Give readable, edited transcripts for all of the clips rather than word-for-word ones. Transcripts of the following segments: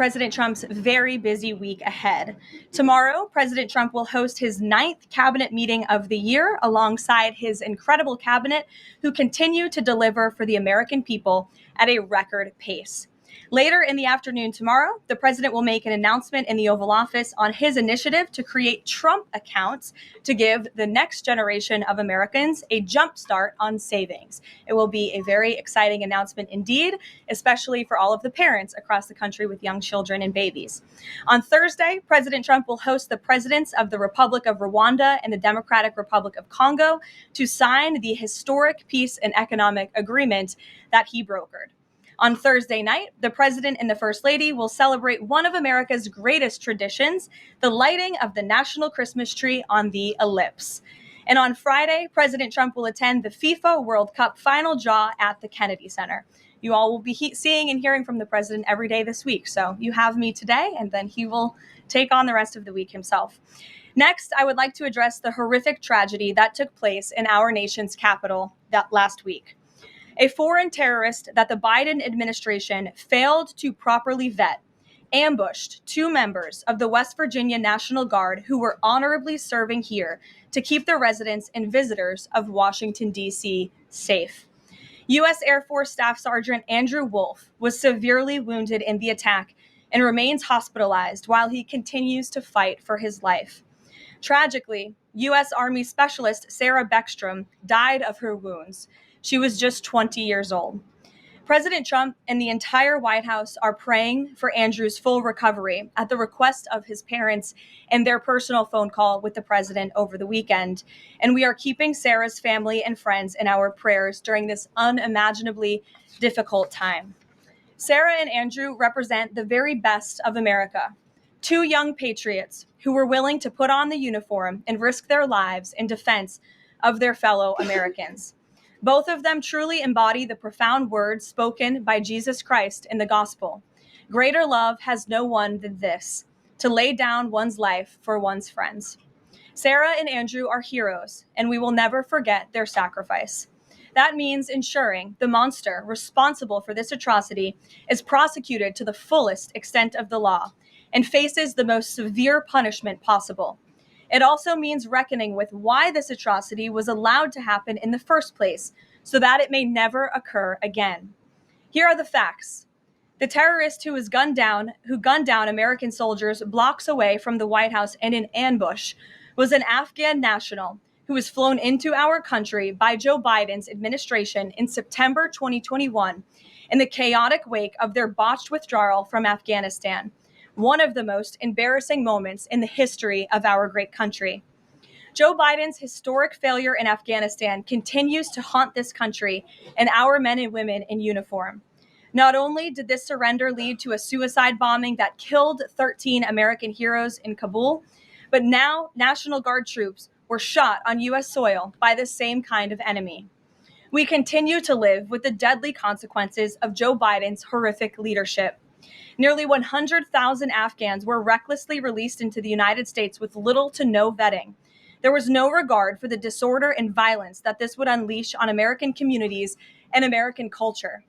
President Trump's very busy week ahead. Tomorrow, President Trump will host his 9th cabinet meeting of the year alongside his incredible cabinet, who continue to deliver for the American people at a record pace. Later in the afternoon tomorrow, the president will make an announcement in the Oval Office on his initiative to create Trump accounts to give the next generation of Americans a jump start on savings. It will be a very exciting announcement indeed, especially for all of the parents across the country with young children and babies. On Thursday, President Trump will host the presidents of the Republic of Rwanda and the Democratic Republic of Congo to sign the historic peace and economic agreement that he brokered. On Thursday night, the president and the first lady will celebrate one of America's greatest traditions, the lighting of the national Christmas tree on the ellipse. And on Friday, President Trump will attend the FIFA World Cup final draw at the Kennedy Center. You all will be seeing and hearing from the president every day this week. So you have me today, and then he will take on the rest of the week himself. Next, I would like to address the horrific tragedy that took place in our nation's capital that last week. A foreign terrorist that the Biden administration failed to properly vet ambushed 2 members of the West Virginia National Guard who were honorably serving here to keep the residents and visitors of Washington, D.C. safe. U.S. Air Force Staff Sergeant Andrew Wolf was severely wounded in the attack and remains hospitalized while he continues to fight for his life. Tragically, U.S. Army Specialist Sarah Beckstrom died of her wounds. She was just 20 years old. President Trump and the entire White House are praying for Andrew's full recovery at the request of his parents and their personal phone call with the president over the weekend. And we are keeping Sarah's family and friends in our prayers during this unimaginably difficult time. Sarah and Andrew represent the very best of America. 2 young patriots who were willing to put on the uniform and risk their lives in defense of their fellow Americans. Both of them truly embody the profound words spoken by Jesus Christ in the gospel. Greater love has no one than this, to lay down one's life for one's friends. Sarah and Andrew are heroes, and we will never forget their sacrifice. That means ensuring the monster responsible for this atrocity is prosecuted to the fullest extent of the law and faces the most severe punishment possible. It also means reckoning with why this atrocity was allowed to happen in the first place, so that it may never occur again. Here are the facts. The terrorist who gunned down American soldiers blocks away from the White House in an ambush was an Afghan national who was flown into our country by Joe Biden's administration in September 2021 in the chaotic wake of their botched withdrawal from Afghanistan. One of the most embarrassing moments in the history of our great country. Joe Biden's historic failure in Afghanistan continues to haunt this country and our men and women in uniform. Not only did this surrender lead to a suicide bombing that killed 13 American heroes in Kabul, but now National Guard troops were shot on U.S. soil by the same kind of enemy. We continue to live with the deadly consequences of Joe Biden's horrific leadership. Nearly 100,000 Afghans were recklessly released into the United States with little to no vetting. There was no regard for the disorder and violence that this would unleash on American communities and American culture.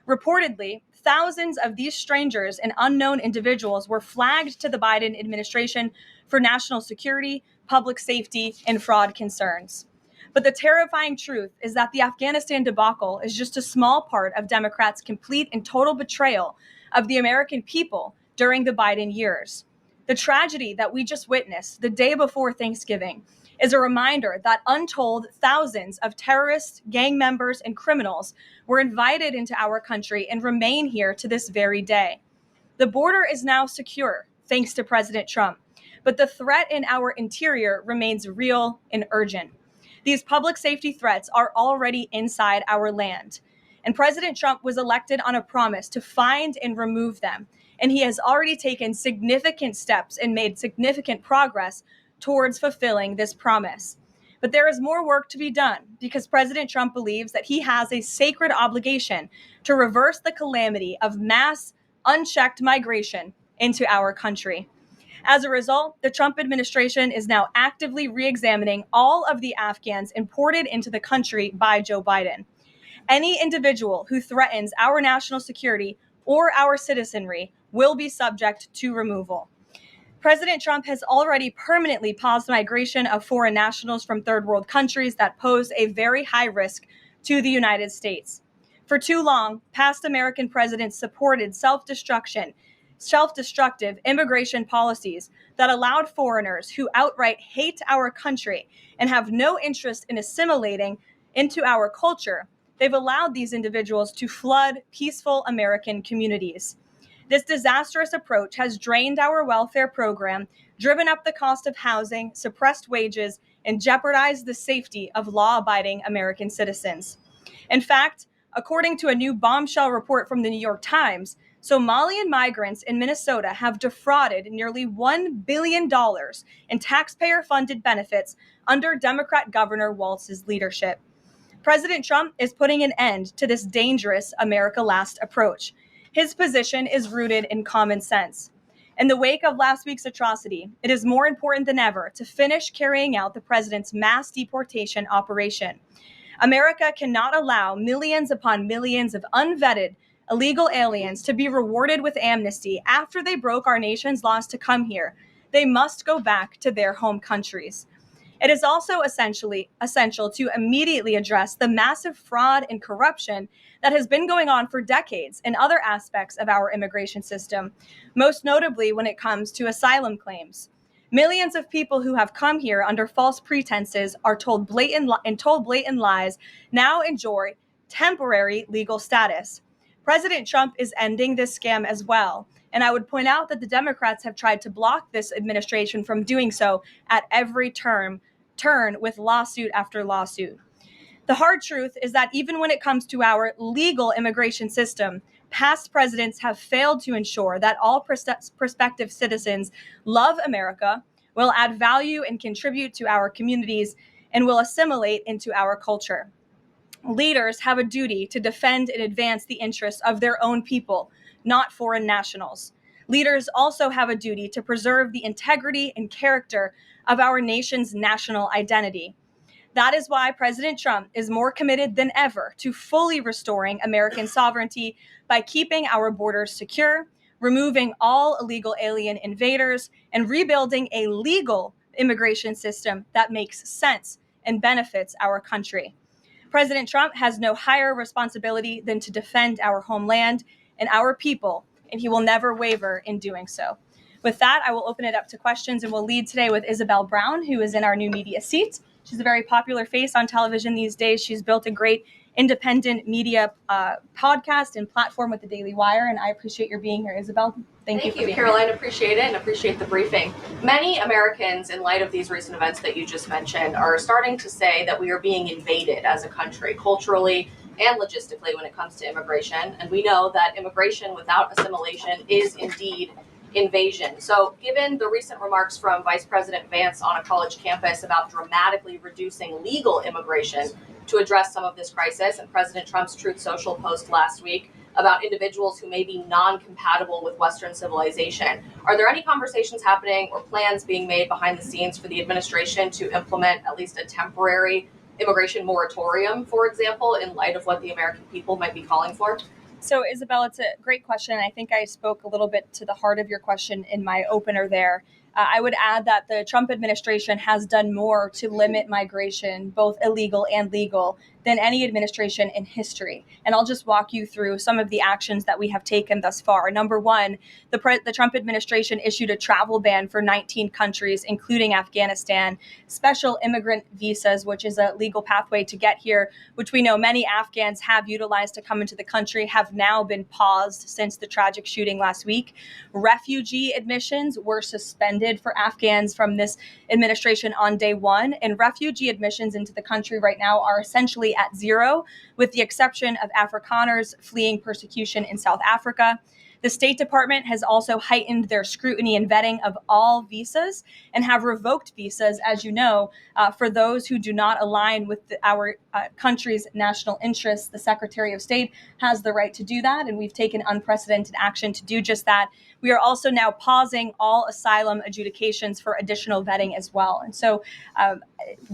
Reportedly, thousands of these strangers and unknown individuals were flagged to the Biden administration for national security, public safety, and fraud concerns. But the terrifying truth is that the Afghanistan debacle is just a small part of Democrats' complete and total betrayal of the American people during the Biden years. The tragedy that we just witnessed the day before Thanksgiving is a reminder that untold thousands of terrorists, gang members, and criminals were invited into our country and remain here to this very day. The border is now secure, thanks to President Trump, but the threat in our interior remains real and urgent. These public safety threats are already inside our land. And President Trump was elected on a promise to find and remove them. And he has already taken significant steps and made significant progress towards fulfilling this promise. But there is more work to be done because President Trump believes that he has a sacred obligation to reverse the calamity of mass, unchecked migration into our country. As a result, the Trump administration is now actively re-examining all of the Afghans imported into the country by Joe Biden. Any individual who threatens our national security or our citizenry will be subject to removal. President Trump has already permanently paused migration of foreign nationals from third world countries that pose a very high risk to the United States. For too long, past American presidents supported self-destructive immigration policies that allowed foreigners who outright hate our country and have no interest in assimilating into our culture. They've allowed these individuals to flood peaceful American communities. This disastrous approach has drained our welfare program, driven up the cost of housing, suppressed wages, and jeopardized the safety of law-abiding American citizens. In fact, according to a new bombshell report from the New York Times, Somalian migrants in Minnesota have defrauded nearly $1 billion in taxpayer-funded benefits under Democrat Governor Walz's leadership. President Trump is putting an end to this dangerous America Last approach. His position is rooted in common sense. In the wake of last week's atrocity, it is more important than ever to finish carrying out the president's mass deportation operation. America cannot allow millions upon millions of unvetted illegal aliens to be rewarded with amnesty after they broke our nation's laws to come here. They must go back to their home countries. It is also essential to immediately address the massive fraud and corruption that has been going on for decades in other aspects of our immigration system, most notably when it comes to asylum claims. Millions of people who have come here under false pretenses are told blatant lies now enjoy temporary legal status. President Trump is ending this scam as well. And I would point out that the Democrats have tried to block this administration from doing so at every turn with lawsuit after lawsuit. The hard truth is that even when it comes to our legal immigration system, past presidents have failed to ensure that all prospective citizens love America, will add value and contribute to our communities, and will assimilate into our culture. Leaders have a duty to defend and advance the interests of their own people, not foreign nationals. Leaders also have a duty to preserve the integrity and character of our nation's national identity. That is why President Trump is more committed than ever to fully restoring American sovereignty by keeping our borders secure, removing all illegal alien invaders, and rebuilding a legal immigration system that makes sense and benefits our country. President Trump has no higher responsibility than to defend our homeland and our people, and he will never waver in doing so. With that, I will open it up to questions, and we'll lead today with Isabel Brown, who is in our new media seat. She's a very popular face on television these days. She's built a great independent media podcast and platform with the Daily Wire, and I appreciate your being here, Isabel. Thank you, Karoline. Appreciate it and appreciate the briefing. Many Americans, in light of these recent events that you just mentioned, are starting to say that we are being invaded as a country, culturally and logistically, when it comes to immigration. And we know that immigration without assimilation is indeed invasion. So given the recent remarks from Vice President Vance on a college campus about dramatically reducing legal immigration to address some of this crisis, and President Trump's Truth Social post last week about individuals who may be non-compatible with Western civilization, are there any conversations happening or plans being made behind the scenes for the administration to implement at least a temporary immigration moratorium, for example, in light of what the American people might be calling for? So, Isabel, it's a great question. I think I spoke a little bit to the heart of your question in my opener there. I would add that the Trump administration has done more to limit migration, both illegal and legal, than any administration in history. And I'll just walk you through some of the actions that we have taken thus far. Number one, the Trump administration issued a travel ban for 19 countries, including Afghanistan, special immigrant visas, which is a legal pathway to get here, which we know many Afghans have utilized to come into the country, have now been paused since the tragic shooting last week. Refugee admissions were suspended for Afghans from this administration on day one, and refugee admissions into the country right now are essentially at zero, with the exception of Afrikaners fleeing persecution in South Africa. The State Department has also heightened their scrutiny and vetting of all visas and have revoked visas, as you know, for those who do not align with our country's national interests. The Secretary of State has the right to do that, and we've taken unprecedented action to do just that. We are also now pausing all asylum adjudications for additional vetting as well. And so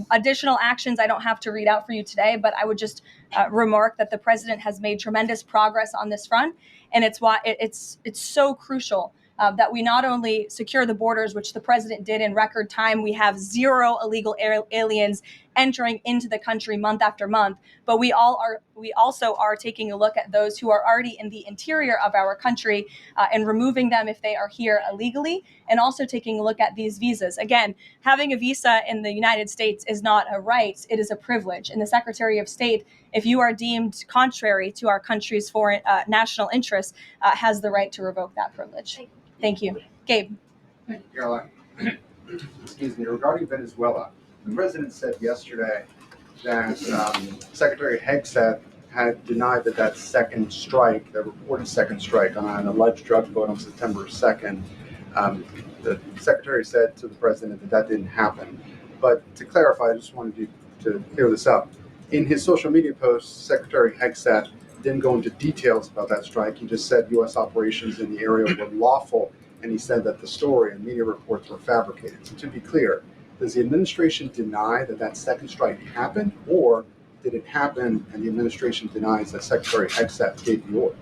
additional actions I don't have to read out for you today, but I would just remark that the president has made tremendous progress on this front. And it's why it's so crucial that we not only secure the borders, which the president did in record time. We have zero illegal aliens entering into the country month after month, but we also are taking a look at those who are already in the interior of our country and removing them if they are here illegally, and also taking a look at these visas. Again, having a visa in the United States is not a right, it is a privilege. And the Secretary of State, if you are deemed contrary to our country's foreign national interests, has the right to revoke that privilege. Thank you. Gabe. Thank you, Caroline. Excuse me. Regarding Venezuela, the president said yesterday that Secretary Hegseth had denied that second strike, the reported second strike on an alleged drug vote on September 2nd, the secretary said to the president that didn't happen. But to clarify, I just wanted to clear this up. In his social media post, Secretary Hegseth didn't go into details about that strike. He just said U.S. operations in the area were lawful, and he said that the story and media reports were fabricated. So to be clear, does the administration deny that second strike happened, or did it happen and the administration denies that Secretary Hegseth gave the order?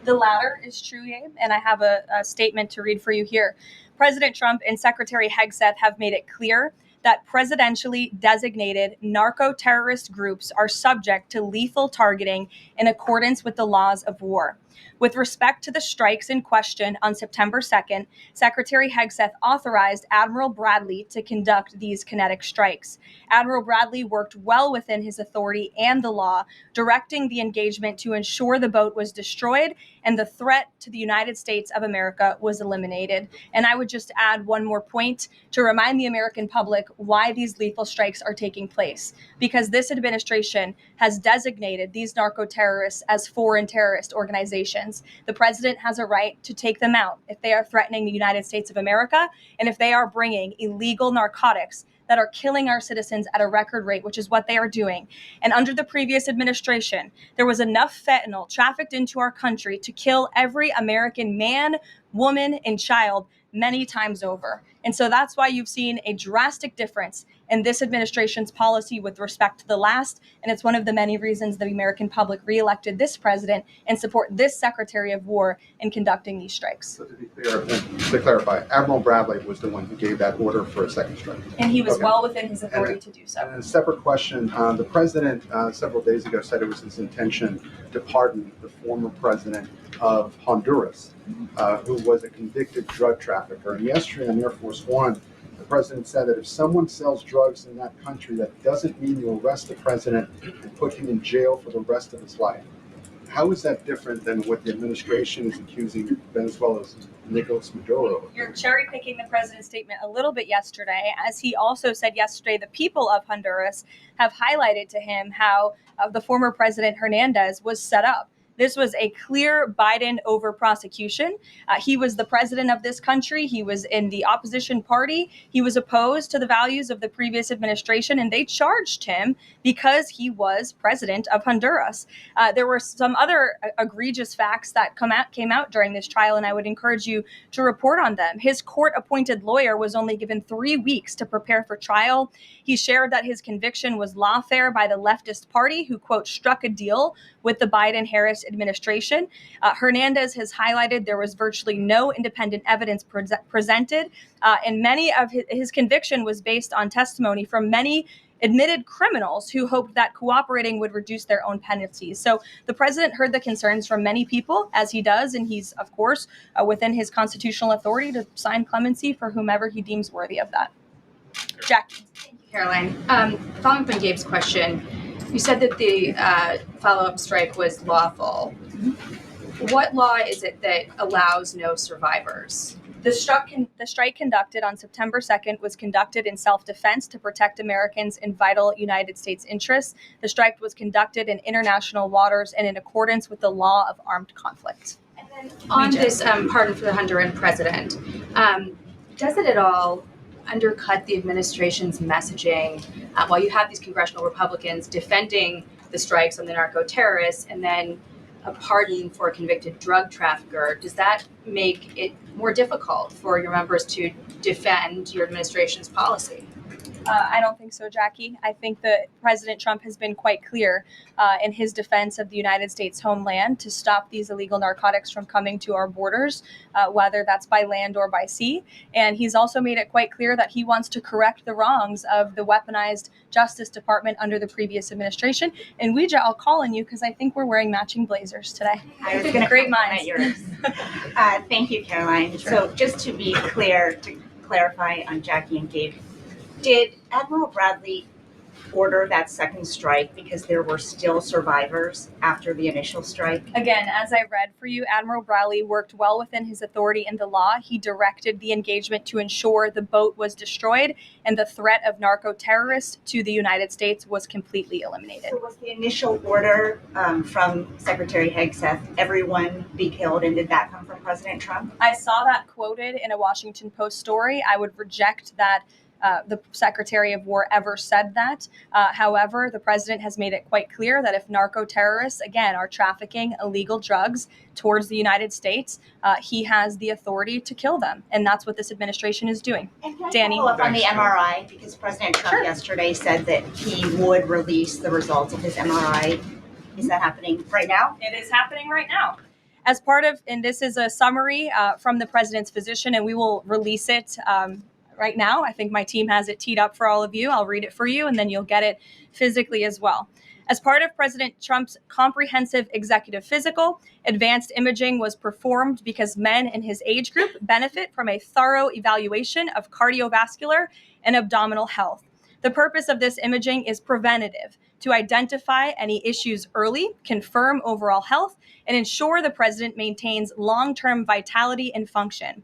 The latter is true, Gabe, and I have a statement to read for you here. President Trump and Secretary Hegseth have made it clear that presidentially designated narco-terrorist groups are subject to lethal targeting in accordance with the laws of war. With respect to the strikes in question on September 2nd, Secretary Hegseth authorized Admiral Bradley to conduct these kinetic strikes. Admiral Bradley worked well within his authority and the law, directing the engagement to ensure the boat was destroyed and the threat to the United States of America was eliminated. And I would just add one more point to remind the American public why these lethal strikes are taking place. Because this administration has designated these narco-terrorists as foreign terrorist organizations. The president has a right to take them out if they are threatening the United States of America and if they are bringing illegal narcotics that are killing our citizens at a record rate, which is what they are doing. And under the previous administration, there was enough fentanyl trafficked into our country to kill every American man, woman, and child many times over. And so that's why you've seen a drastic difference in this administration's policy with respect to the last. And it's one of the many reasons the American public reelected this president and support this Secretary of War in conducting these strikes. So to be clear, to clarify, Admiral Bradley was the one who gave that order for a second strike. And he was well within his authority to do so. And a separate question, the president several days ago said it was his intention to pardon the former president of Honduras, who was a convicted drug trafficker. And yesterday on Air Force One, the president said that if someone sells drugs in that country, that doesn't mean you arrest the president and put him in jail for the rest of his life. How is that different than what the administration is accusing Venezuela's Nicolas Maduro of? You're cherry picking the president's statement a little bit yesterday, as he also said yesterday the people of Honduras have highlighted to him how the former president Hernandez was set up. This was a clear Biden over prosecution. He was the president of this country. He was in the opposition party. He was opposed to the values of the previous administration, and they charged him because he was president of Honduras. There were some other egregious facts that came out during this trial, and I would encourage you to report on them. His court-appointed lawyer was only given 3 weeks to prepare for trial. He shared that his conviction was lawfare by the leftist party, who, quote, struck a deal with the Biden-Harris administration. Hernandez has highlighted there was virtually no independent evidence presented, and many of his conviction was based on testimony from many admitted criminals who hoped that cooperating would reduce their own penalties. So the president heard the concerns from many people, as he does, and he's, of course, within his constitutional authority to sign clemency for whomever he deems worthy of that. Jackie. Thank you, Caroline. Following up on Gabe's question, you said that the follow-up strike was lawful. What law is it that allows no survivors? The strike conducted on September 2nd was conducted in self-defense to protect Americans in vital United States interests. The strike was conducted in international waters and in accordance with the law of armed conflict. And then on this pardon for the Honduran president, does it at all undercut the administration's messaging while you have these congressional Republicans defending the strikes on the narco-terrorists and then a pardon for a convicted drug trafficker? Does that make it more difficult for your members to defend your administration's policy? I don't think so, Jackie. I think that President Trump has been quite clear in his defense of the United States homeland to stop these illegal narcotics from coming to our borders, whether that's by land or by sea. And he's also made it quite clear that he wants to correct the wrongs of the weaponized Justice Department under the previous administration. And Ouija, I'll call on you because I think we're wearing matching blazers today. I was going to Great compliment minds. yours. Thank you, Karoline. Sure. So just to be clear, to clarify on Jackie and Dave, did Admiral Bradley order that second strike because there were still survivors after the initial strike? Again, as I read for you, Admiral Bradley worked well within his authority and the law. He directed the engagement to ensure the boat was destroyed and the threat of narco-terrorists to the United States was completely eliminated. So was the initial order from Secretary Hegseth, everyone be killed, and did that come from President Trump? I saw that quoted in a Washington Post story. I would reject that the Secretary of War ever said that. However, the president has made it quite clear that if narco-terrorists, again, are trafficking illegal drugs towards the United States, he has the authority to kill them. And that's what this administration is doing. And can I Danny? follow up on the MRI? Because President Trump yesterday said that he would release the results of his MRI. Is that happening right now? It is happening right now. As part of, and this is a summary from the president's physician, and we will release it right now. I think my team has it teed up for all of you. I'll read it for you, and then you'll get it physically as well. As part of President Trump's comprehensive executive physical, advanced imaging was performed because men in his age group benefit from a thorough evaluation of cardiovascular and abdominal health. The purpose of this imaging is preventative, to identify any issues early, confirm overall health, and ensure the president maintains long-term vitality and function.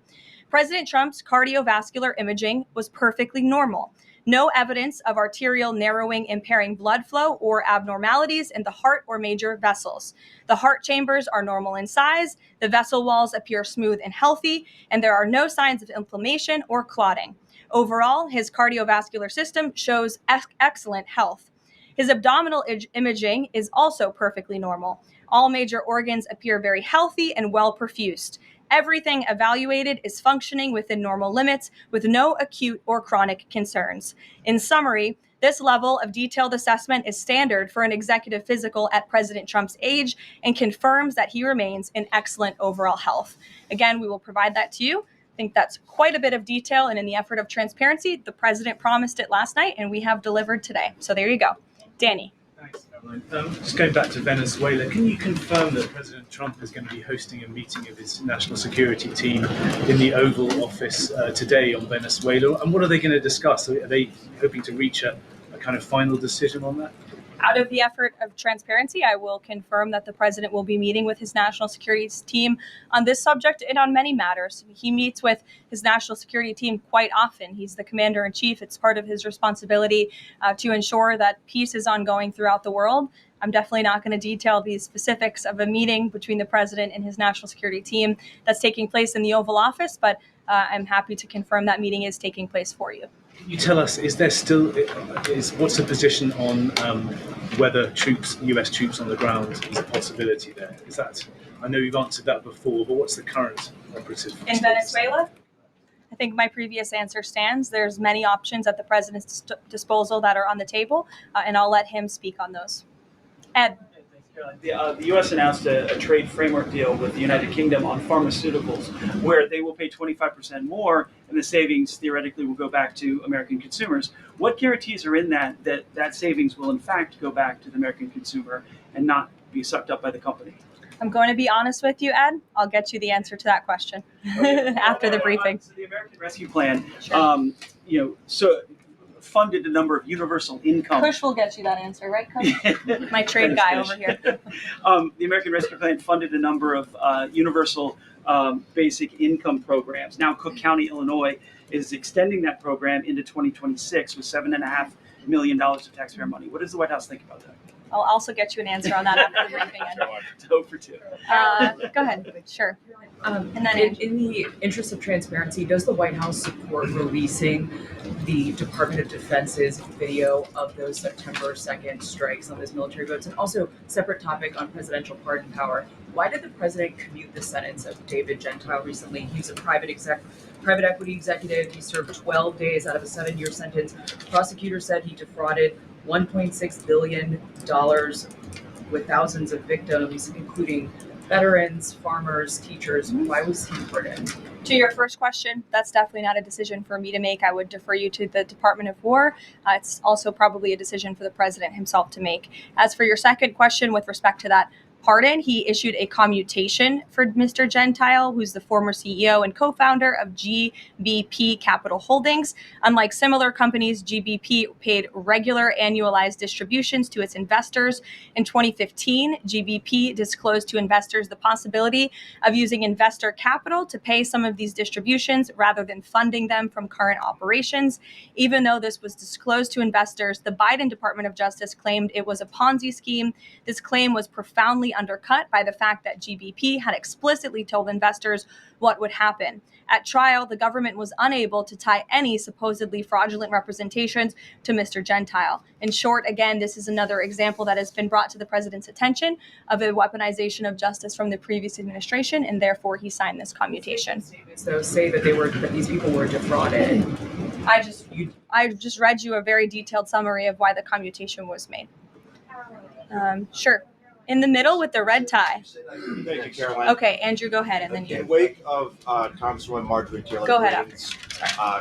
President Trump's cardiovascular imaging was perfectly normal. No evidence of arterial narrowing impairing blood flow or abnormalities in the heart or major vessels. The heart chambers are normal in size, the vessel walls appear smooth and healthy, and there are no signs of inflammation or clotting. Overall, his cardiovascular system shows excellent health. His abdominal imaging is also perfectly normal. All major organs appear very healthy and well perfused. Everything evaluated is functioning within normal limits with no acute or chronic concerns. In summary, this level of detailed assessment is standard for an executive physical at President Trump's age and confirms that he remains in excellent overall health. Again, we will provide that to you. I think that's quite a bit of detail, and in the effort of transparency, the president promised it last night, and we have delivered today. So there you go. Danny. Thanks, Karoline. Just going back to Venezuela, can you confirm that President Trump is going to be hosting a meeting of his national security team in the Oval Office today on Venezuela? And what are they going to discuss? Are they hoping to reach a kind of final decision on that? Out of the effort of transparency, I will confirm that the president will be meeting with his national security team on this subject and on many matters. He meets with his national security team quite often. He's the commander in chief. It's part of his responsibility to ensure that peace is ongoing throughout the world. I'm definitely not going to detail the specifics of a meeting between the president and his national security team that's taking place in the Oval Office, but I'm happy to confirm that meeting is taking place for you. Can you tell us, what's the position on whether US troops on the ground is a possibility there? Is that, I know you've answered that before, but what's the current operative in Venezuela? I think my previous answer stands. There's many options at the president's disposal that are on the table, and I'll let him speak on those. Ed. The U.S. announced a trade framework deal with the United Kingdom on pharmaceuticals, where they will pay 25% more, and the savings theoretically will go back to American consumers. What guarantees are in that savings will in fact go back to the American consumer and not be sucked up by the company? I'm going to be honest with you, Ed. I'll get you the answer to that question after the briefing. So the American Rescue Plan, Sure. funded a number of universal income. Kush will get you that answer, right, Kush? My trade guy over here. The American Rescue Plan funded a number of universal basic income programs. Now Cook County, Illinois is extending that program into 2026 with $7.5 million of taxpayer money. What does the White House think about that? I'll also get you an answer on that after the briefing ends. 2 for 2. Go ahead. Sure. And then in the interest of transparency, does the White House support releasing the Department of Defense's video of those September 2nd strikes on those military boats? And also, separate topic on presidential pardon power. Why did the president commute the sentence of David Gentile recently? He's a private equity executive. He served 12 days out of a 7-year sentence. Prosecutors said he defrauded $1.6 billion with thousands of victims, including veterans, farmers, teachers. Why was he pardoned? To your first question, that's definitely not a decision for me to make. I would defer you to the Department of War. It's also probably a decision for the president himself to make. As for your second question with respect to that pardon, he issued a commutation for Mr. Gentile, who's the former CEO and co-founder of GBP Capital Holdings. Unlike similar companies, GBP paid regular annualized distributions to its investors. In 2015, GBP disclosed to investors the possibility of using investor capital to pay some of these distributions rather than funding them from current operations. Even though this was disclosed to investors, the Biden Department of Justice claimed it was a Ponzi scheme. This claim was profoundly undercut by the fact that GBP had explicitly told investors what would happen. At trial, the government was unable to tie any supposedly fraudulent representations to Mr. Gentile. In short, again, this is another example that has been brought to the president's attention of a weaponization of justice from the previous administration, and therefore he signed this commutation. So say that these people were defrauded. I just read you a very detailed summary of why the commutation was made. Sure. In the middle with the red tie. Thank you, Caroline. Okay, Andrew, go ahead, and then you. In wake of Congresswoman Marjorie Taylor Go ahead, Greene's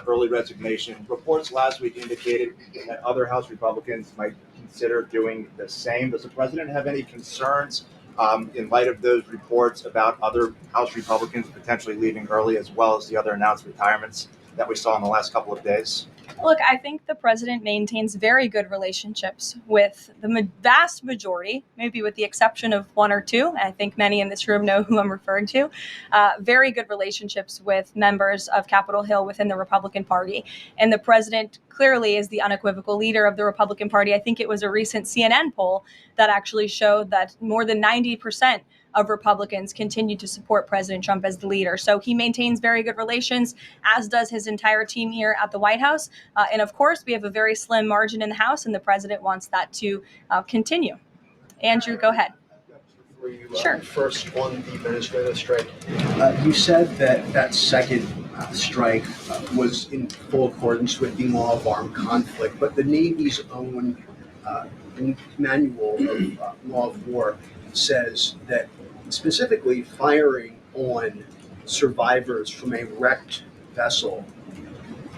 early resignation, reports last week indicated that other House Republicans might consider doing the same. Does the president have any concerns in light of those reports about other House Republicans potentially leaving early, as well as the other announced retirements that we saw in the last couple of days? Look, I think the president maintains very good relationships with the vast majority, maybe with the exception of one or two. I think many in this room know who I'm referring to. Very good relationships with members of Capitol Hill within the Republican Party. And the president clearly is the unequivocal leader of the Republican Party. I think it was a recent CNN poll that actually showed that more than 90% of Republicans continue to support President Trump as the leader. So he maintains very good relations, as does his entire team here at the White House. And of course, we have a very slim margin in the House, and the president wants that to continue. Andrew, go ahead. Sure. First, on the Venezuela strike, you said that second strike was in full accordance with the law of armed conflict, but the Navy's own manual of law of war says that specifically firing on survivors from a wrecked vessel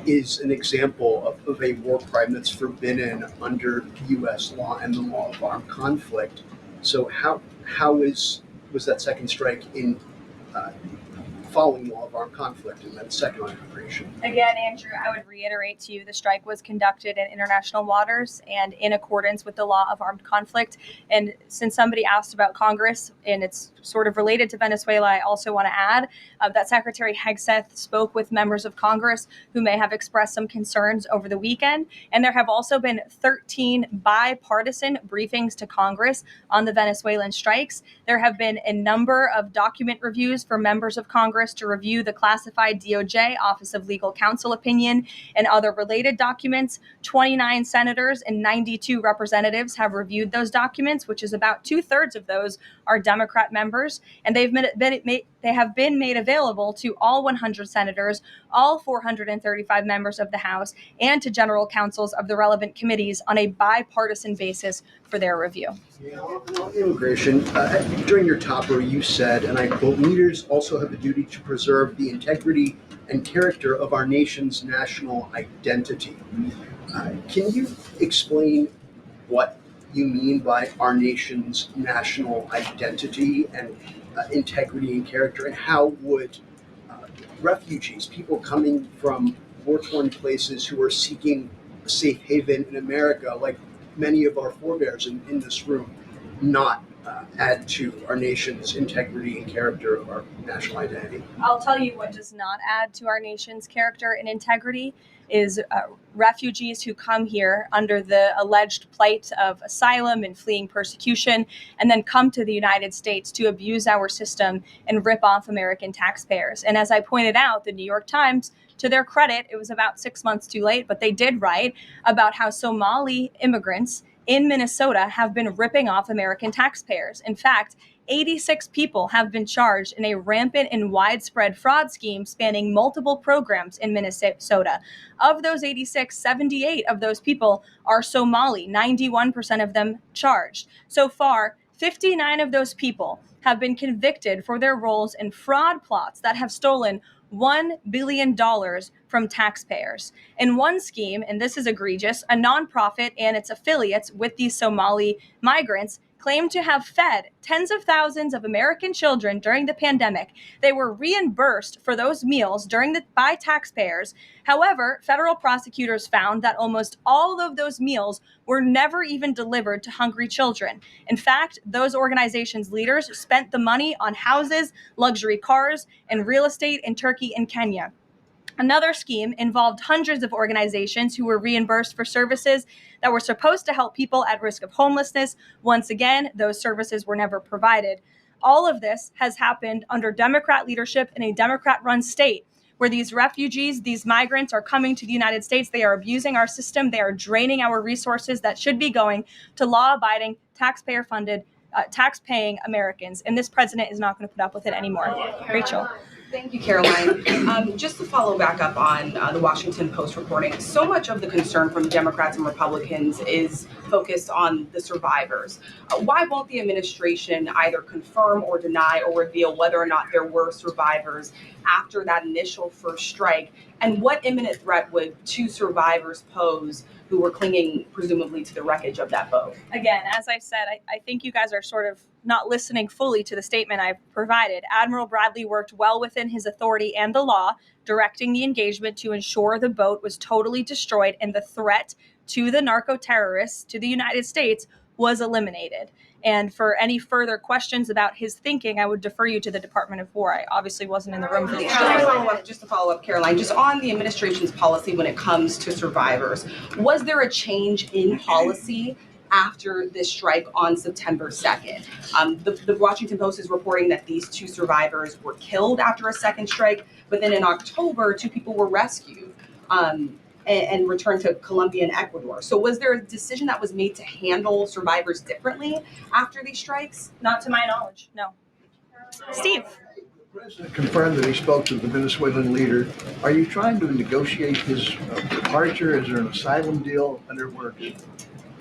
is an example of a war crime that's forbidden under U.S. law and the law of armed conflict. So how was that second strike in following law of armed conflict in that second operation? Again, Andrew, I would reiterate to you the strike was conducted in international waters and in accordance with the law of armed conflict. And since somebody asked about Congress, and it's sort of related to Venezuela, I also want to add that Secretary Hegseth spoke with members of Congress who may have expressed some concerns over the weekend. And there have also been 13 bipartisan briefings to Congress on the Venezuelan strikes. There have been a number of document reviews for members of Congress to review the classified DOJ Office of Legal Counsel opinion and other related documents. 29 senators and 92 representatives have reviewed those documents, which is about 2/3 of those are Democrat members, and they have been made available to all 100 senators, all 435 members of the House, and to general counsels of the relevant committees on a bipartisan basis for their review. On immigration, during your topper, you said, and I quote, "Leaders also have a duty to preserve the integrity and character of our nation's national identity." Can you explain what you mean by our nation's national identity and integrity and character, and how would refugees, people coming from war-torn places who are seeking a safe haven in America, like many of our forebears in this room, not add to our nation's integrity and character of our national identity? I'll tell you what does not add to our nation's character and integrity is refugees who come here under the alleged plight of asylum and fleeing persecution, and then come to the United States to abuse our system and rip off American taxpayers. And as I pointed out, the New York Times, to their credit, it was about 6 months too late, but they did write about how Somali immigrants in Minnesota have been ripping off American taxpayers. In fact, 86 people have been charged in a rampant and widespread fraud scheme spanning multiple programs in Minnesota. Of those 86, 78 of those people are Somali, 91% of them charged. So far, 59 of those people have been convicted for their roles in fraud plots that have stolen $1 billion from taxpayers. In one scheme, and this is egregious, a nonprofit and its affiliates with these Somali migrants claimed to have fed tens of thousands of American children during the pandemic. They were reimbursed for those meals by taxpayers. However, federal prosecutors found that almost all of those meals were never even delivered to hungry children. In fact, those organizations' leaders spent the money on houses, luxury cars, and real estate in Turkey and Kenya. Another scheme involved hundreds of organizations who were reimbursed for services that were supposed to help people at risk of homelessness. Once again, those services were never provided. All of this has happened under Democrat leadership in a Democrat-run state where these refugees, these migrants are coming to the United States. They are abusing our system. They are draining our resources that should be going to law-abiding, taxpayer-funded, tax-paying Americans. And this president is not going to put up with it anymore. Rachel. Thank you, Karoline. Just to follow back up on the Washington Post reporting, so much of the concern from Democrats and Republicans is focused on the survivors. Why won't the administration either confirm or deny or reveal whether or not there were survivors after that initial first strike? And what imminent threat would two survivors pose who were clinging presumably to the wreckage of that boat? Again, as I said, I think you guys are sort of not listening fully to the statement I've provided. Admiral Bradley worked well within his authority and the law, directing the engagement to ensure the boat was totally destroyed and the threat to the narco-terrorists, to the United States, was eliminated. And for any further questions about his thinking, I would defer you to the Department of War. I obviously wasn't in the room for these. Just to follow up, Caroline, just on the administration's policy when it comes to survivors, was there a change in policy after this strike on September 2nd? The Washington Post is reporting that these two survivors were killed after a second strike, but then in October, two people were rescued and returned to Colombia and Ecuador. So was there a decision that was made to handle survivors differently after these strikes? Not to my knowledge, no. Steve. The president confirmed that he spoke to the Venezuelan leader. Are you trying to negotiate his departure? Is there an asylum deal under works?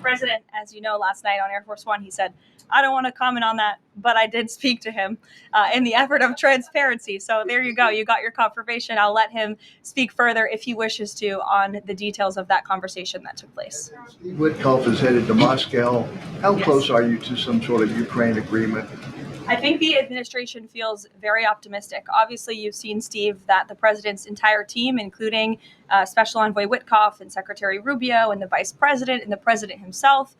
President, as you know, last night on Air Force One, he said, I don't want to comment on that, but I did speak to him in the effort of transparency. So there you go. You got your confirmation. I'll let him speak further if he wishes to on the details of that conversation that took place. Steve Witkoff is headed to Moscow. How close are you to some sort of Ukraine agreement? I think the administration feels very optimistic. Obviously, you've seen, Steve, that the president's entire team, including Special Envoy Witkoff and Secretary Rubio and the vice president and the president himself,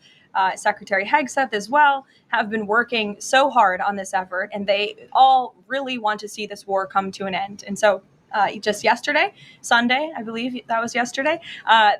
Secretary Hegseth as well, have been working so hard on this effort, and they all really want to see this war come to an end. And so just yesterday, Sunday, I believe that was yesterday,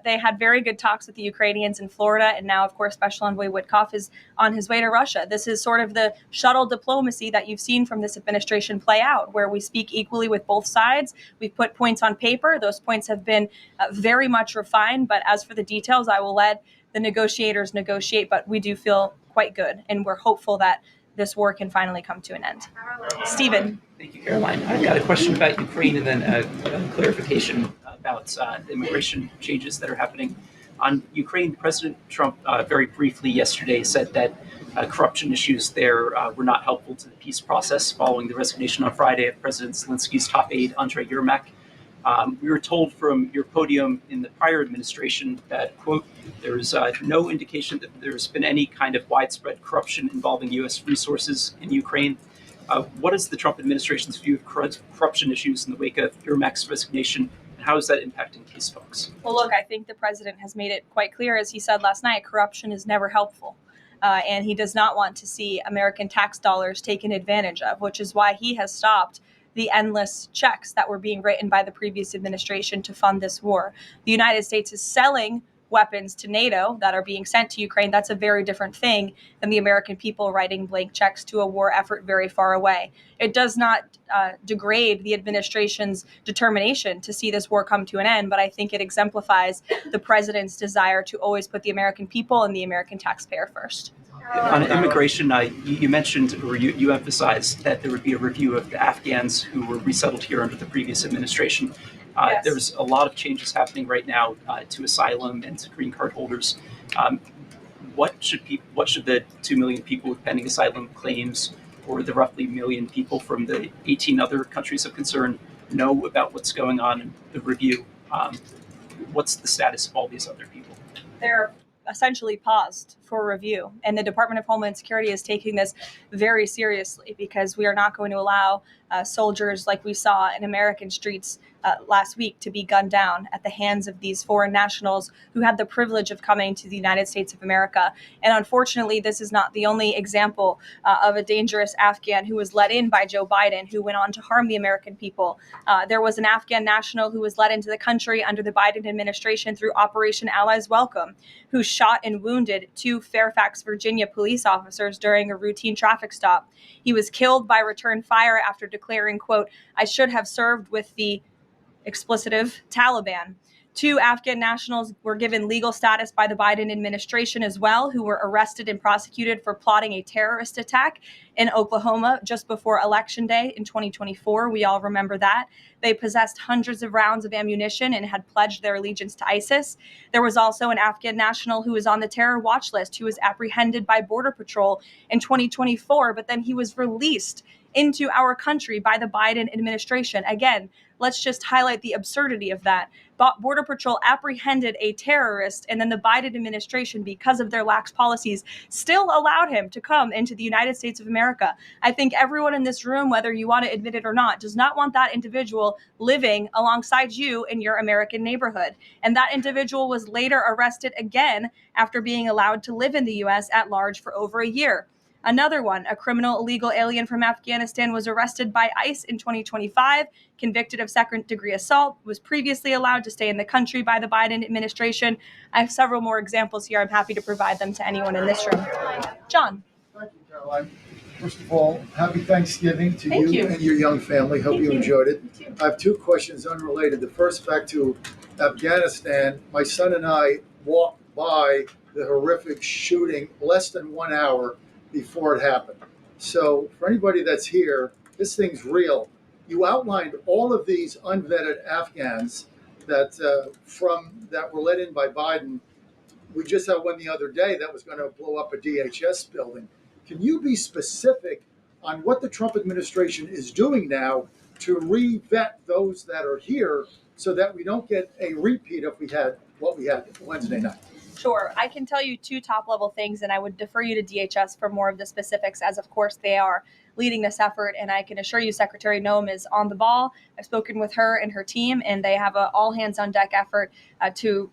they had very good talks with the Ukrainians in Florida. And now, of course, Special Envoy Witkoff is on his way to Russia. This is sort of the shuttle diplomacy that you've seen from this administration play out, where we speak equally with both sides. We've put points on paper. Those points have been very much refined. But as for the details, I will let the negotiators negotiate. But we do feel quite good, and we're hopeful that this war can finally come to an end. Stephen. Thank you, Caroline. I've got a question about Ukraine and then a clarification about the immigration changes that are happening. On Ukraine, President Trump very briefly yesterday said that corruption issues there were not helpful to the peace process following the resignation on Friday of President Zelensky's top aide, Andrei Yermak. We were told from your podium in the prior administration that, quote, there is no indication that there's been any kind of widespread corruption involving U.S. resources in Ukraine. What is the Trump administration's view of corruption issues in the wake of Yermak's resignation, and how is that impacting peace talks? Well, look, I think the president has made it quite clear, as he said last night, corruption is never helpful. and he does not want to see American tax dollars taken advantage of, which is why he has stopped the endless checks that were being written by the previous administration to fund this war. The United States is selling weapons to NATO that are being sent to Ukraine. That's a very different thing than the American people writing blank checks to a war effort very far away. It does not degrade the administration's determination to see this war come to an end, but I think it exemplifies the president's desire to always put the American people and the American taxpayer first. On immigration, you mentioned, or you emphasized that there would be a review of the Afghans who were resettled here under the previous administration. Yes. There's a lot of changes happening right now to asylum and to green card holders. What should the 2 million people with pending asylum claims, or the roughly million people from the 18 other countries of concern, know about what's going on in the review? What's the status of all these other people? They're essentially paused for review. And the Department of Homeland Security is taking this very seriously, because we are not going to allow soldiers like we saw in American streets last week to be gunned down at the hands of these foreign nationals who had the privilege of coming to the United States of America. And unfortunately, this is not the only example of a dangerous Afghan who was let in by Joe Biden, who went on to harm the American people. There was an Afghan national who was let into the country under the Biden administration through Operation Allies Welcome, who shot and wounded 2 Fairfax, Virginia police officers during a routine traffic stop. He was killed by return fire after declaring, quote, "I should have served with the explicitive Taliban." 2 Afghan nationals were given legal status by the Biden administration as well, who were arrested and prosecuted for plotting a terrorist attack in Oklahoma just before Election Day in 2024. We all remember that. They possessed hundreds of rounds of ammunition and had pledged their allegiance to ISIS. There was also an Afghan national who was on the terror watch list who was apprehended by Border Patrol in 2024, but then he was released into our country by the Biden administration. Again, let's just highlight the absurdity of that. Border Patrol apprehended a terrorist, and then the Biden administration, because of their lax policies, still allowed him to come into the United States of America. I think everyone in this room, whether you want to admit it or not, does not want that individual living alongside you in your American neighborhood. And that individual was later arrested again after being allowed to live in the U.S. at large for over a year. Another one, a criminal illegal alien from Afghanistan, was arrested by ICE in 2025, convicted of second-degree assault, was previously allowed to stay in the country by the Biden administration. I have several more examples here. I'm happy to provide them to anyone in this room. John. Thank you, Caroline. First of all, happy Thanksgiving to Thank you. and your young family. Hope Thank you you. enjoyed it. I have 2 questions unrelated. The first, back to Afghanistan. My son and I walked by the horrific shooting less than 1 hour before it happened. So for anybody that's here, this thing's real. You outlined all of these unvetted Afghans that were let in by Biden. We just had one the other day that was going to blow up a DHS building. Can you be specific on what the Trump administration is doing now to re-vet those that are here so that we don't get a repeat of what we had Wednesday night? Sure. I can tell you 2 top-level things, and I would defer you to DHS for more of the specifics, as of course they are leading this effort. And I can assure you Secretary Noem is on the ball. I've spoken with her and her team, and they have an all-hands-on-deck effort to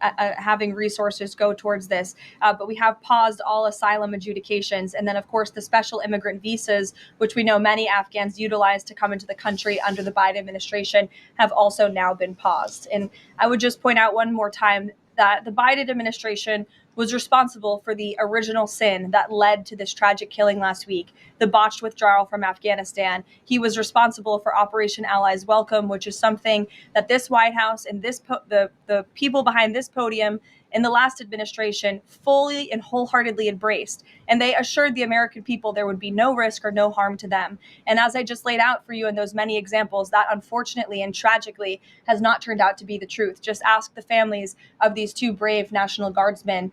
having resources go towards this. But we have paused all asylum adjudications. And then, of course, the special immigrant visas, which we know many Afghans utilize to come into the country under the Biden administration, have also now been paused. And I would just point out one more time that the Biden administration was responsible for the original sin that led to this tragic killing last week, the botched withdrawal from Afghanistan. He was responsible for Operation Allies Welcome, which is something that this White House and the people behind this podium in the last administration fully and wholeheartedly embraced. And they assured the American people there would be no risk or no harm to them. And as I just laid out for you in those many examples, that unfortunately and tragically has not turned out to be the truth. Just ask the families of these 2 brave National Guardsmen,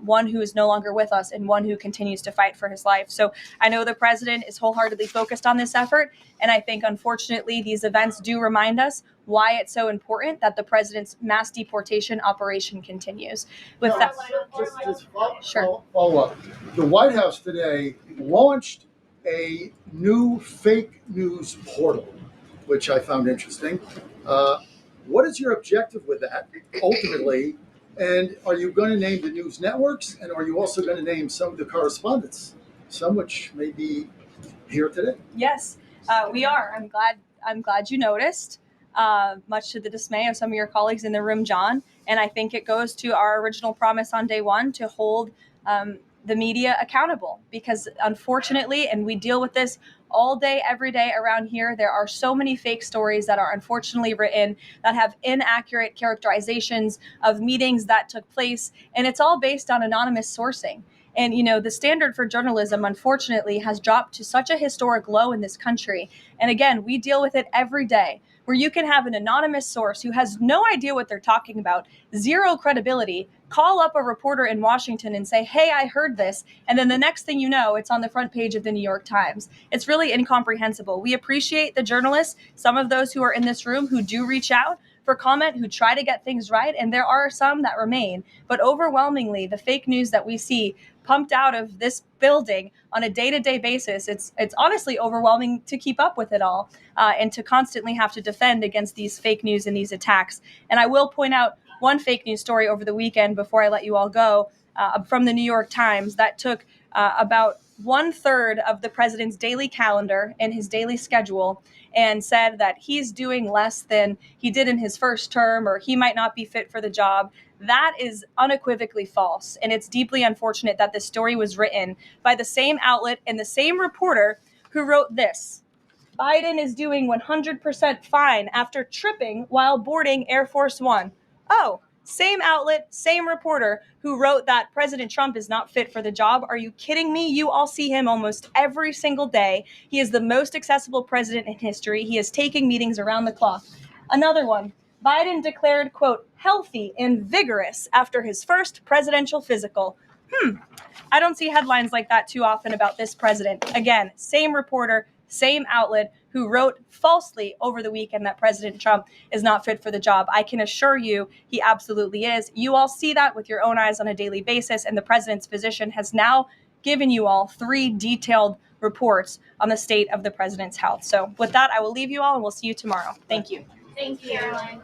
one who is no longer with us and one who continues to fight for his life. So I know the president is wholeheartedly focused on this effort. And I think, unfortunately, these events do remind us why it's so important that the president's mass deportation operation continues. With that, Just Sure. follow up. The White House today launched a new fake news portal, which I found interesting. What is your objective with that, ultimately? And are you going to name the news networks? And are you also going to name some of the correspondents, some which may be here today? Yes, we are. I'm glad you noticed. Much to the dismay of some of your colleagues in the room, John. And I think it goes to our original promise on day one to hold the media accountable, because unfortunately, and we deal with this all day, every day around here, there are so many fake stories that are unfortunately written that have inaccurate characterizations of meetings that took place. And it's all based on anonymous sourcing. And, you know, the standard for journalism, unfortunately, has dropped to such a historic low in this country. And again, we deal with it every day, where you can have an anonymous source who has no idea what they're talking about, zero credibility, call up a reporter in Washington and say, hey, I heard this. And then the next thing you know, it's on the front page of the New York Times. It's really incomprehensible. We appreciate the journalists, some of those who are in this room who do reach out for comment, who try to get things right. And there are some that remain. But overwhelmingly, the fake news that we see pumped out of this building on a day-to-day basis, it's honestly overwhelming to keep up with it all, and to constantly have to defend against these fake news and these attacks. And I will point out one fake news story over the weekend before I let you all go, from the New York Times that took about 1/3 of the president's daily calendar and his daily schedule and said that he's doing less than he did in his first term, or he might not be fit for the job. That is unequivocally false. And it's deeply unfortunate that this story was written by the same outlet and the same reporter who wrote this: Biden is doing 100% fine after tripping while boarding Air Force One. Oh, same outlet, same reporter who wrote that President Trump is not fit for the job. Are you kidding me? You all see him almost every single day. He is the most accessible president in history. He is taking meetings around the clock. Another one. Biden declared, quote, healthy and vigorous after his first presidential physical. I don't see headlines like that too often about this president. Again, same reporter, same outlet who wrote falsely over the weekend that President Trump is not fit for the job. I can assure you he absolutely is. You all see that with your own eyes on a daily basis, and the president's physician has now given you all 3 detailed reports on the state of the president's health. So with that, I will leave you all and we'll see you tomorrow. Thank you. Thank you, Caroline.